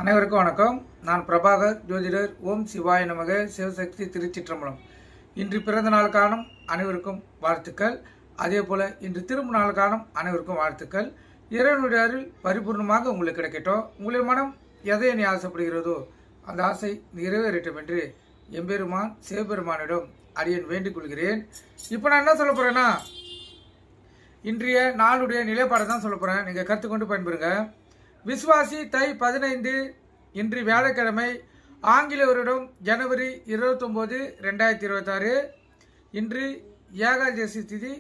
அனைவருக்கும் வணக்கம். நான் பிரபாகர் ஜோதிடர். ஓம் சிவாய நமக. சிவசக்தி திருச்சிற்றம்பலம். இன்று பிறந்த நாள் காணும் அனைவருக்கும் வாழ்த்துக்கள். அதே போல இன்று திரும்ப நாள் காணும் அனைவருக்கும் வாழ்த்துக்கள். இறைவனுடைய அருள் பரிபூர்ணமாக உங்களுக்கு கிடைக்கட்டும். உங்களின் மனம் எதை எண்ணி ஆசைப்படுகிறதோ அந்த ஆசை நிறைவேறட்டும் என்று எம்பெருமான் சிவபெருமானிடம் அடியேன் வேண்டிக் கொள்கிறேன். இப்போ நான் என்ன சொல்ல போறேன்னா, இன்றைய நாளுடைய நிலைப்பாடை தான் சொல்ல போறேன். நீங்க கற்றுக்கொண்டு பயன்பெறுங்க. விஸ்வாசி தை 15 இன்று வியாழக்கிழமை, ஆங்கில வருடம் ஜனவரி 29, 2026. இன்று ஏகாதசி திதி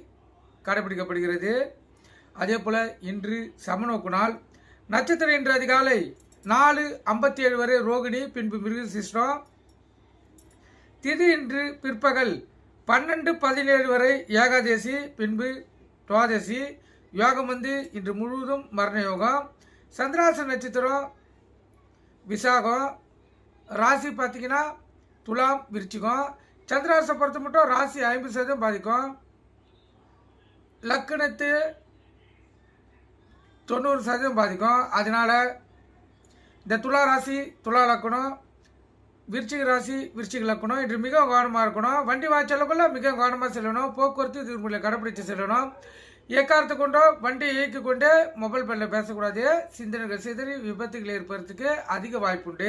கடைபிடிக்கப்படுகிறது. அதே போல இன்று சமநோக்கு நாள். நட்சத்திரம் இன்று அதிகாலை 4:57 வரை ரோகிணி, பின்பு மிருகசிஷ்டம். திதி இன்று பிற்பகல் 12:17 வரை ஏகாதசி, பின்பு துவாதசி. யோகம் இன்று முழுவதும் மரண யோகம். சந்திராச நட்சத்திரம் விசாகம். ராசி பார்த்தீங்கன்னா துலாம், விருச்சிகம். சந்திராசை பொறுத்த மட்டும் ராசி 50% பாதிக்கும். லக்கணத்து 90% பாதிக்கும். அதனால இந்த துலா ராசி துலா லக்கணம், விருச்சிக ராசி விருச்சிக லக்கணம் இன்று மிக கவனமாக இருக்கணும். வண்டி வாய்ச்சலுக்குள்ள மிக கவனமாக செல்லணும். போக்குவரத்து விதிமுறைகளை கடைபிடித்து செல்லணும். எக்காரத்தை கொண்டோ வண்டியை இயக்கி கொண்டே மொபைல் ஃபோனில் பேசக்கூடாது. சிந்தனைகள் சிதறி விபத்துகள் ஏற்படுறதுக்கு அதிக வாய்ப்புண்டு.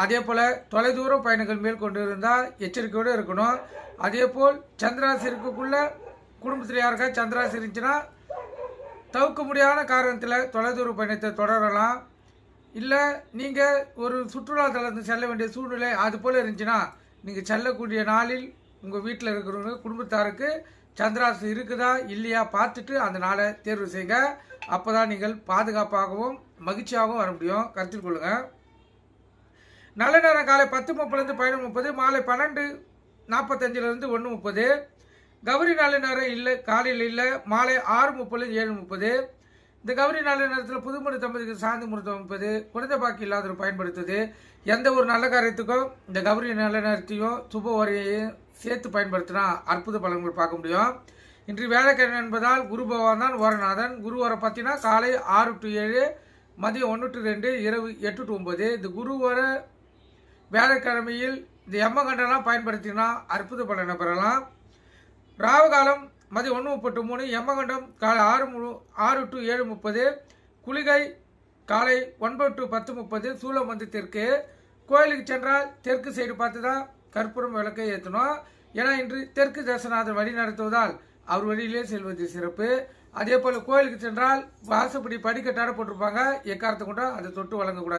அதே போல் தொலைதூர பயணங்கள் மேற்கொண்டு இருந்தால் எச்சரிக்கையோடு இருக்கணும். அதே போல் சந்திராசி இருக்கக்குள்ள குடும்பத்தில் யாருக்கா சந்திராசி இருந்துச்சுன்னா தவிர்க்க முடியாத காரணத்தில் தொலைதூர பயணத்தை தொடரலாம். இல்லை நீங்கள் ஒரு சுற்றுலா தலத்துக்கு செல்ல வேண்டிய சூழ்நிலை அது போல் இருந்துச்சுன்னா நீங்கள் செல்லக்கூடிய நாளில் உங்கள் வீட்டில் இருக்கிறவங்க குடும்பத்தாருக்கு சந்திராசி இருக்குதா இல்லையா பார்த்துட்டு அந்த நாளை தேர்வு செய்யுங்க. அப்போ தான் நீங்கள் பாதுகாப்பாகவும் மகிழ்ச்சியாகவும் வர முடியும். கருத்தில் கொள்ளுங்கள். நல்ல நேரம் காலை 10:30 11:30, மாலை 12:45 1:30. கௌரி நல்ல நேரம் இல்லை, காலையில் இல்லை. மாலை 6:30 7:30. இந்த கௌரி நல்ல நேரத்தில் புதுமணி தம்பதிக்கு சாந்தி முகூர்த்தம் அமைப்பது, குழந்தை பாக்கி இல்லாதவர் பயன்படுத்துவது. எந்த ஒரு நல்ல காரியத்துக்கும் இந்த கௌரி நல்ல நேரத்தையும் சுப உரையையும் சேர்த்து பயன்படுத்தினா அற்புத பலன்கள் பார்க்க முடியும். இன்று வியாழக்கிழமை என்பதால் குரு பகவான் தான் ஓரநாதன். குரு வர பார்த்தீங்கன்னா காலை 6 to 7, மதியம் 1 to 2, இரவு 8 to 9. இந்த குரு வர வியாழக்கிழமையில் இந்த யமகண்டெல்லாம் பயன்படுத்தினா அற்புத பலனை பெறலாம். ராவகாலம் மதியம் 1:30 to 3, யமகண்டம் காலை 6 to 7:30. குளிகை காலை 9 to 10:30. சூலம் தெற்கு. கோயிலுக்கு சென்றால் தெற்கு சைடு பார்த்து தான் கற்பூரம் விளக்கை ஏற்றணும். ஏன்னா இன்று தெற்கு தசநாதர் வழி நடத்துவதால் அவர் வழியிலே செல்வது சிறப்பு. அதே போல் கோயிலுக்கு சென்றால் வாசப்படி படிக்கட்டாட போட்டிருப்பாங்க. எக்காரத்தை கொண்டு அதை தொட்டு வழங்கக்கூடாது.